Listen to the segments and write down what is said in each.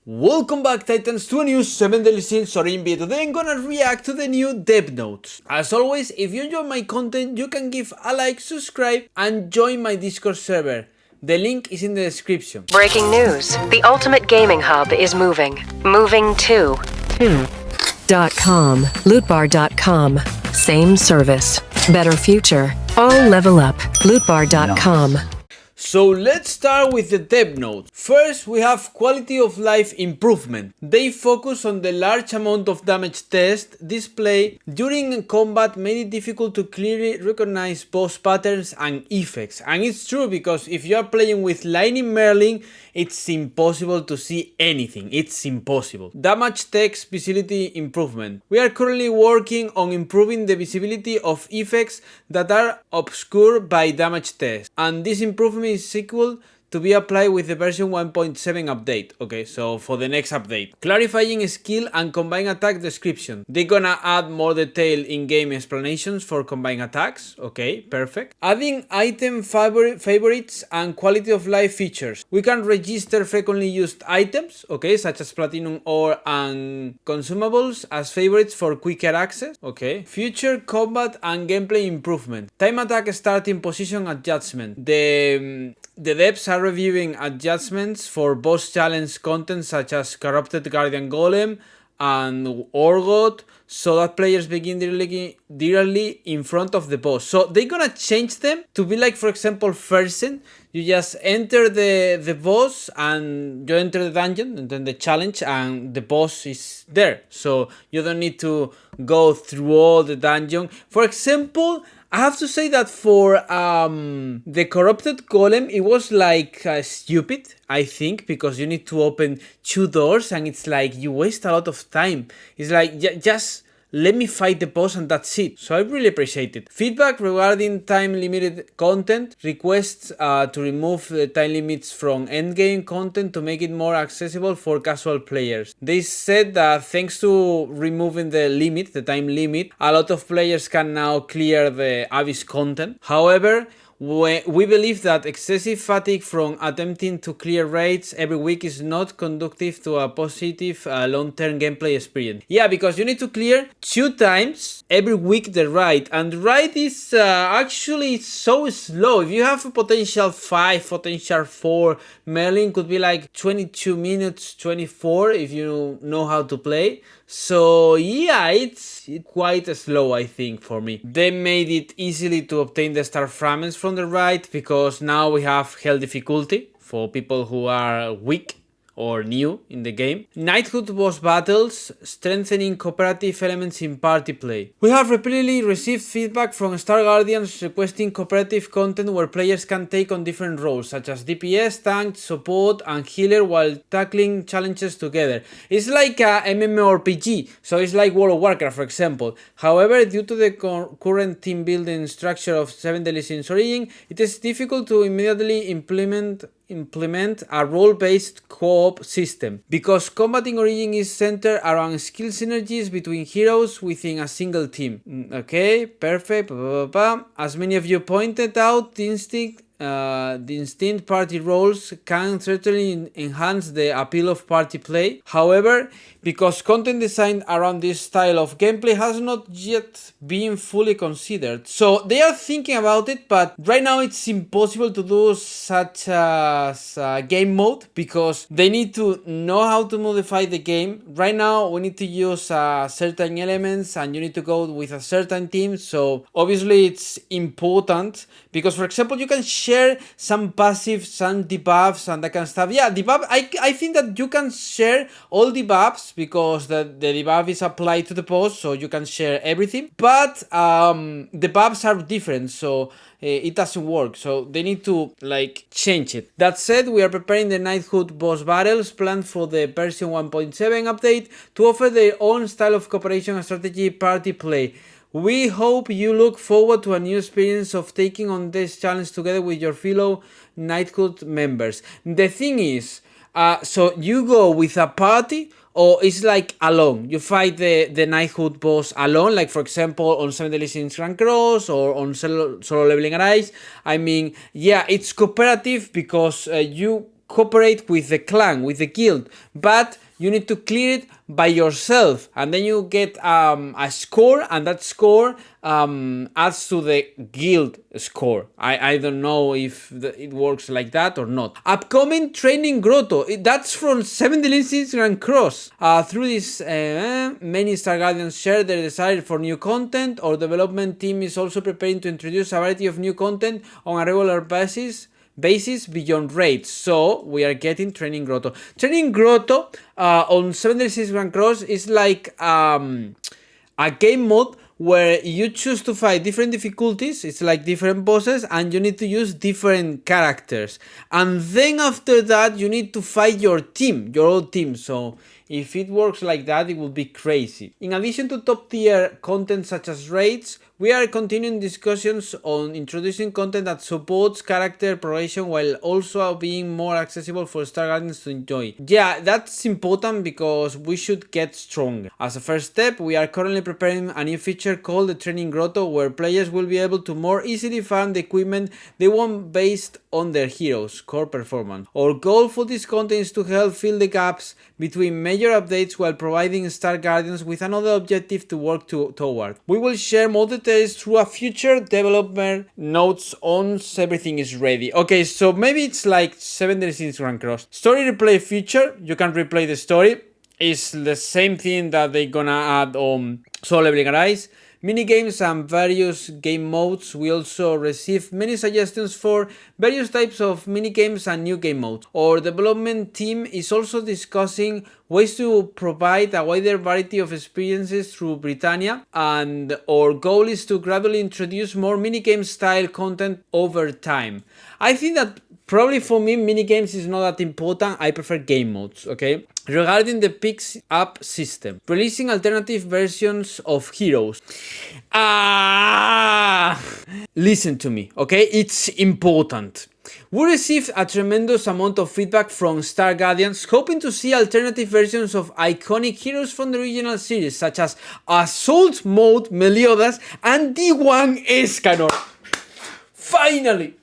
Welcome back Titans to a new 7 Deadly Sins Origin video. Today I'm gonna react to the new dev notes. As always, if you enjoy my content, you can give a like, subscribe and join my Discord server. The link is in the description. Breaking news. The ultimate gaming hub is moving. Moving to .com. LOOTBAR.com. Same service. Better future. All level up. LOOTBAR.com. So let's start with the dev note. First, we have quality of life improvement. They focus on the large amount of damage test display during combat, made it difficult to clearly recognize boss patterns and effects. And it's true, because if you are playing with Lightning Merlin, it's impossible to see anything. It's impossible. Damage text visibility improvement. We are currently working on improving the visibility of effects that are obscured by damage test, and this improvement is equal to be applied with the version 1.7 update. Okay, so for the next update. Clarifying skill and combined attack description. They're gonna add more detailed in-game explanations for combined attacks. Okay, perfect. Adding item favorites and quality of life features. We can register frequently used items, okay, such as platinum ore and consumables as favorites for quicker access. Okay. Future combat and gameplay improvement. Time attack starting position adjustment. The devs are reviewing adjustments for boss challenge content such as Corrupted Guardian Golem and Orgot, so that players begin directly in front of the boss. So they're gonna change them to be like, for example, Fersen. You just enter the boss and you enter the dungeon and then the challenge and the boss is there. So you don't need to go through all the dungeon. For example, I have to say that for the Corrupted Golem, it was like stupid, I think, because you need to open 2 doors and it's like you waste a lot of time. It's like, just let me fight the boss and that's it. So I really appreciate it. Feedback regarding time limited content. Requests to remove the time limits from endgame content to make it more accessible for casual players. They said that thanks to removing the time limit, a lot of players can now clear the Abyss content. However, we believe that excessive fatigue from attempting to clear raids every week is not conducive to a positive long-term gameplay experience. Yeah, because you need to clear 2 times every week the raid, and the raid is actually so slow. If you have a potential 5, potential 4, Merlin could be like 22 minutes, 24 if you know how to play. So yeah, it's quite slow, I think, for me. They made it easily to obtain the star fragments from the raid, because now we have hell difficulty for people who are weak or new in the game. Knighthood boss battles, strengthening cooperative elements in party play. We have repeatedly received feedback from Star Guardians requesting cooperative content where players can take on different roles, such as DPS, tank, support and healer, while tackling challenges together. It's like a MMORPG, so it's like World of Warcraft, for example. However, due to the current team building structure of 7 Deadly Sins Origin, it is difficult to immediately implement a role-based co-op system, because combat in Origin is centered around skill synergies between heroes within a single team. Okay, perfect. As many of you pointed out, the instinct party roles can certainly enhance the appeal of party play. However, because content designed around this style of gameplay has not yet been fully considered. So they are thinking about it, but right now it's impossible to do such a game mode, because they need to know how to modify the game. Right now we need to use certain elements and you need to go with a certain team. So obviously it's important, because for example you can share some passives, some debuffs and that kind of stuff. Yeah, debuff, I think that you can share all debuffs, because the debuff is applied to the boss, so you can share everything. But the buffs are different, so it doesn't work. So they need to like change it. That said, we are preparing the Knighthood boss battles planned for the version 1.7 update to offer their own style of cooperation and strategy party play. We hope you look forward to a new experience of taking on this challenge together with your fellow Knighthood members. The thing is, so you go with a party, or it's like alone. You fight the Knighthood boss alone, like for example on 7 Deadly Sins Grand Cross or on solo leveling Arise. I mean, yeah, it's cooperative because you cooperate with the clan, with the guild, but you need to clear it by yourself, and then you get a score, and that score adds to the guild score. I don't know if it works like that or not. Upcoming training grotto, that's from 76 Grand Cross. Through this, many Star Guardians share their desire for new content. Our development team is also preparing to introduce a variety of new content on a regular basis beyond raids. So we are getting Training Grotto. Training Grotto on 76 Grand Cross is like a game mode where you choose to fight different difficulties. It's like different bosses, and you need to use different characters, and then after that you need to fight your team, your own team. So if it works like that, it will be crazy. In addition to top tier content such as raids, we are continuing discussions on introducing content that supports character progression while also being more accessible for Star Guardians to enjoy. Yeah, that's important because we should get stronger. As a first step, we are currently preparing a new feature called the Training Grotto, where players will be able to more easily farm the equipment they want based on their heroes' core performance. Our goal for this content is to help fill the gaps between major updates while providing Star Guardians with another objective to work toward. We will share more details through a future development notes once everything is ready. Okay, so maybe it's like 76 Grand Cross. Story replay feature, you can replay the story. It's the same thing that they're gonna add on Soul Leveling Arise. Minigames and various game modes. We also received many suggestions for various types of minigames and new game modes. Our development team is also discussing ways to provide a wider variety of experiences through Britannia, and our goal is to gradually introduce more minigame style content over time. I think that probably for me, minigames is not that important. I prefer game modes, okay? Regarding the picks up system, releasing alternative versions of heroes. Listen to me, okay? It's important. We received a tremendous amount of feedback from Star Guardians, hoping to see alternative versions of iconic heroes from the original series, such as Assault Mode Meliodas and D1 Escanor. Finally!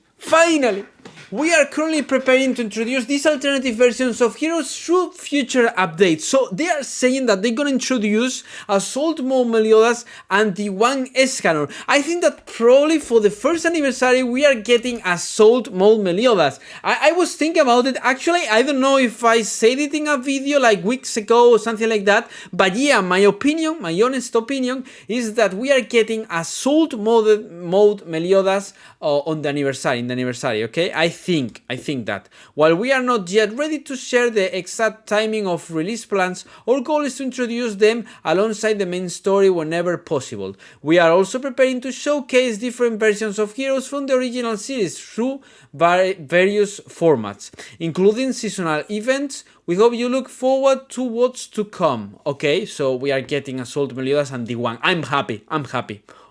We are currently preparing to introduce these alternative versions of heroes through future updates. So they are saying that they're gonna introduce Assault Mode Meliodas and the one Escanor. I think that probably for the first anniversary we are getting Assault Mode Meliodas. I was thinking about it. Actually, I don't know if I said it in a video like weeks ago or something like that. But yeah, my opinion, my honest opinion, is that we are getting Assault Mode Meliodas on the anniversary, okay? I think that. While we are not yet ready to share the exact timing of release plans, our goal is to introduce them alongside the main story whenever possible. We are also preparing to showcase different versions of heroes from the original series through various formats, including seasonal events. We hope you look forward to what's to come. Okay, so we are getting Assault Meliodas and D1. I'm happy.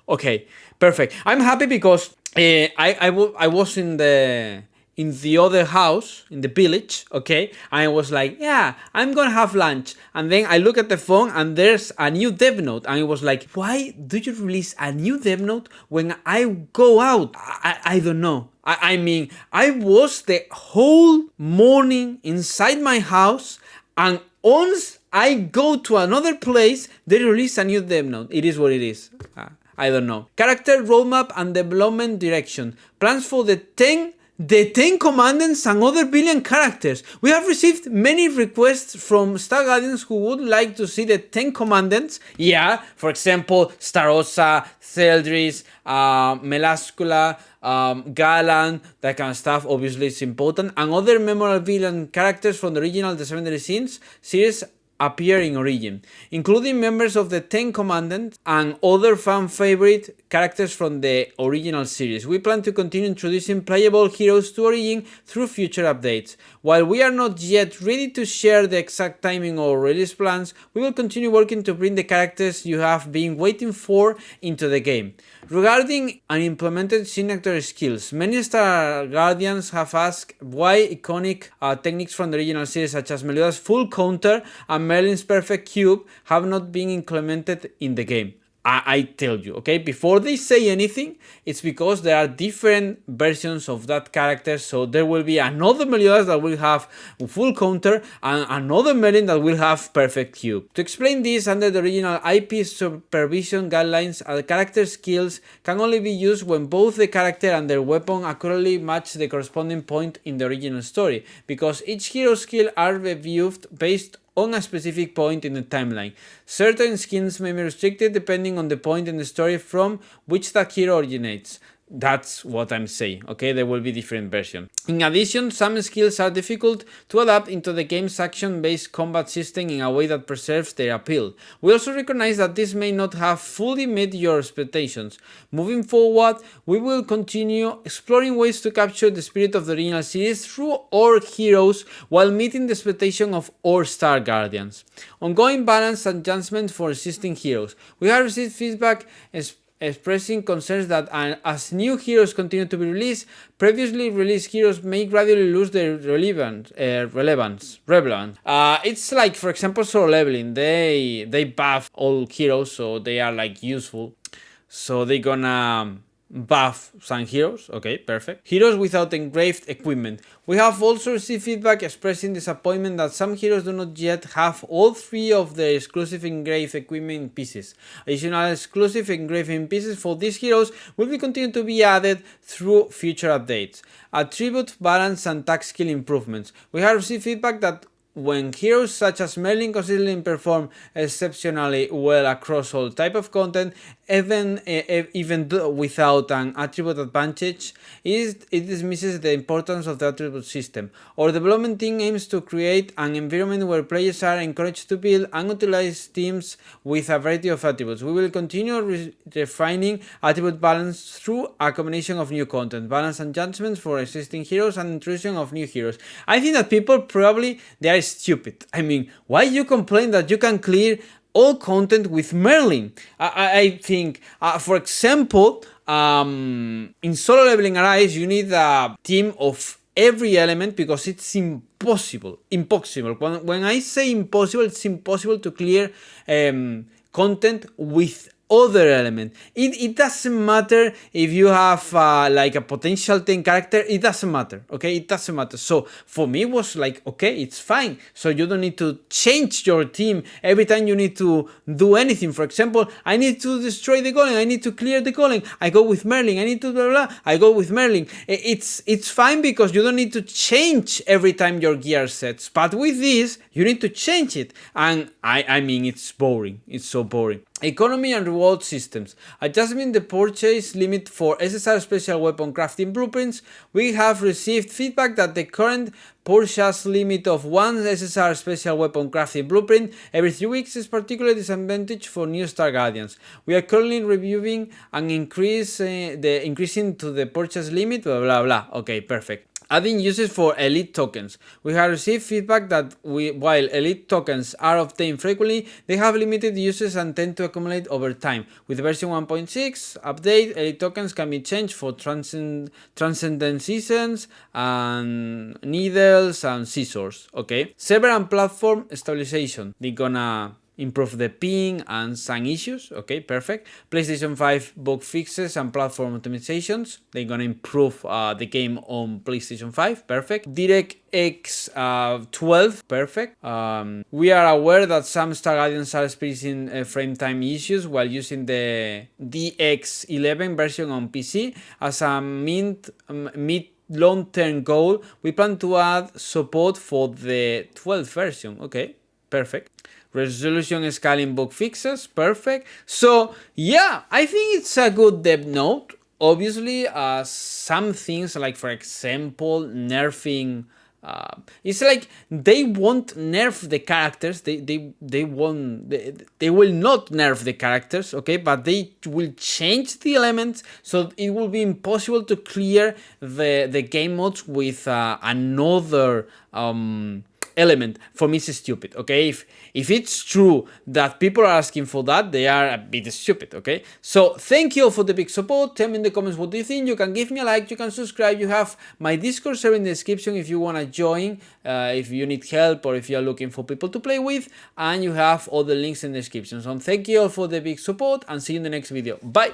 Okay, perfect. I'm happy because I was in the other house, in the village, okay, and I was like, yeah, I'm gonna have lunch, and then I look at the phone and there's a new dev note, and I was like, why do you release a new dev note when I go out? I don't know. I mean, I was the whole morning inside my house, and once I go to another place, they release a new dev note. It is what it is. I don't know. Character roadmap and development direction. Plans for the 10 commandants and other villain characters. We have received many requests from Star Guardians who would like to see the 10 commandants. Yeah, for example, Starossa, Theldris, Melascula, Galan, that kind of stuff. Obviously it's important. And other memorable villain characters from the original The 70 Sins series appear in Origin, including members of the 10 Commandants and other fan favorite characters from the original series. We plan to continue introducing playable heroes to Origin through future updates. While we are not yet ready to share the exact timing or release plans, we will continue working to bring the characters you have been waiting for into the game. Regarding unimplemented signature skills, many Star Guardians have asked why iconic techniques from the original series such as Meliodas' full counter and Merlin's perfect cube have not been implemented in the game. I tell you, okay, before they say anything, it's because there are different versions of that character. So there will be another Meliodas that will have full counter and another Merlin that will have perfect cube. To explain this, under the original IP supervision guidelines, character skills can only be used when both the character and their weapon accurately match the corresponding point in the original story, because each hero skill are reviewed based on a specific point in the timeline. Certain skills may be restricted depending on the point in the story from which that hero originates. That's what I'm saying, okay? There will be different versions. In addition, some skills are difficult to adapt into the game's action-based combat system in a way that preserves their appeal. We also recognize that this may not have fully met your expectations. Moving forward, we will continue exploring ways to capture the spirit of the original series through our heroes while meeting the expectation of our Star Guardians. Ongoing balance adjustments for existing heroes. We have received feedback expressing concerns that as new heroes continue to be released, previously released heroes may gradually lose their relevance. It's like, for example, solo leveling. They buff all heroes, so they are like useful. So they're gonna buff some heroes. Okay, perfect. Heroes without engraved equipment. We have also received feedback expressing disappointment that some heroes do not yet have all 3 of their exclusive engraved equipment pieces. Additional exclusive engraving pieces for these heroes will be continued to be added through future updates. Attribute balance and tag skill improvements. We have received feedback that when heroes such as Merlin consistently perform exceptionally well across all type of content, even without an attribute advantage, it dismisses the importance of the attribute system. Our development team aims to create an environment where players are encouraged to build and utilize teams with a variety of attributes. We will continue refining attribute balance through a combination of new content, balance and judgments for existing heroes, and intrusion of new heroes. I think that people probably, they are stupid. I mean, why you complain that you can clear all content with Merlin? I think, for example, in solo leveling Arise, you need a team of every element because it's impossible. When I say impossible, it's impossible to clear content with other element. It doesn't matter if you have like a potential 10 character, it doesn't matter, okay? It doesn't matter. So for me it was like, okay, it's fine. So you don't need to change your team every time you need to do anything. For example, I need to destroy the golem, I need to clear the golem, I go with Merlin. I need to blah, blah, blah, I go with Merlin. It's fine because you don't need to change every time your gear sets. But with this, you need to change it. And I mean, it's boring. It's so boring. Economy and reward systems. Adjustment the purchase limit for SSR special weapon crafting blueprints. We have received feedback that the current purchase limit of 1 SSR special weapon crafting blueprint every 3 weeks is particularly disadvantage for new Star Guardians. We are currently reviewing an increasing to the purchase limit, blah blah blah. Okay, perfect. Adding uses for elite tokens. We have received feedback that while elite tokens are obtained frequently, they have limited uses and tend to accumulate over time. With version 1.6 update, elite tokens can be changed for transcendent seasons and needles and scissors. Okay. Server and platform stabilization. They're gonna improve the ping and some issues. Okay, perfect. PlayStation 5 bug fixes and platform optimizations. They're gonna improve the game on PlayStation 5. Perfect. DirectX 12. Perfect. We are aware that some Star Guardians are experiencing frame time issues while using the DX11 version on PC. As a mid long-term goal, we plan to add support for the 12th version. Okay, perfect. Resolution scaling bug fixes, perfect. So yeah, I think it's a good dev note. Obviously, some things like, for example, nerfing. It's like they won't nerf the characters. They will not nerf the characters, okay? But they will change the elements, so it will be impossible to clear the game modes with another element for me is stupid, okay? If it's true that people are asking for that, they are a bit stupid, okay? So thank you all for the big support. Tell me in the comments what do you think. You can give me a like, you can subscribe, you have my Discord server in the description if you want to join, if you need help or if you're looking for people to play with, and you have all the links in the description. So thank you all for the big support and see you in the next video. Bye!